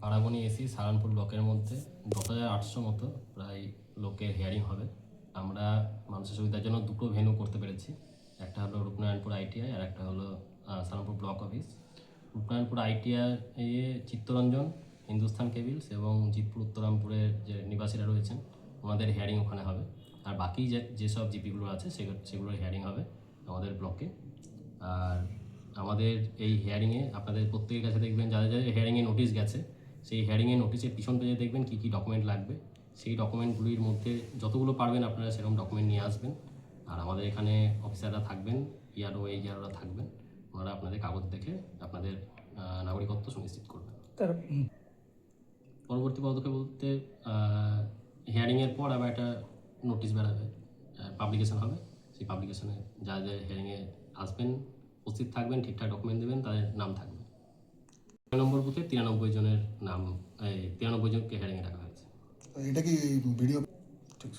আরাবণী AC Saranpur ব্লকের মধ্যে 10,800 মতো প্রায় লোকের হিয়ারিং হবে। আমরা মানুষের সুবিধার জন্য দুটো ভেন্যু করতে পেরেছি, একটা হলো রূপনারায়ণপুর আইটিআই আর একটা হলো Salanpur block office. Rupnarayanpur ITI Chittaranjan, Hindustan cables এবং জিতপুর উত্তরামপুরের যে নিবাসীরা রয়েছেন ওনাদের হিয়ারিং ওখানে হবে। আর বাকি যেসব জিপিগুলো আছে সেগুলোর হিয়ারিং হবে আমাদের ব্লকে। আর আমাদের এই হিয়ারিংয়ে আপনাদের প্রত্যেকের কাছে দেখবেন যাদের যাদের হিয়ারিংয়ে নোটিশ গেছে, সেই হিয়ারিংয়ের নোটিশের পিছন পেজে দেখবেন কী কী ডকুমেন্ট লাগবে। সেই ডকুমেন্টগুলির মধ্যে যতগুলো পারবেন আপনারা সেরকম ডকুমেন্ট নিয়ে আসবেন। আর আমাদের এখানে অফিসাররা থাকবেন, ইয়ারও ইয়াররা থাকবেন, ওনারা আপনাদের কাগজ দেখে আপনাদের নাগরিকত্ব সুনিশ্চিত করবেন। পরবর্তী পদক্ষেপ বলতে হিয়ারিংয়ের পর আবার একটা নোটিশ বেরোবে, পাবলিকেশন হবে। সেই পাবলিকেশনে যারা যারা হিয়ারিংয়ে আসবেন, উপস্থিত থাকবেন, ঠিকঠাক ডকুমেন্ট দেবেন, তাদের নাম থাকবে। 9 নম্বর বুথে 93 জনের নাম, 93 জনকে হিয়ারিংয়ে রাখা হয়েছে। এটা কি ভিডিও ঠিক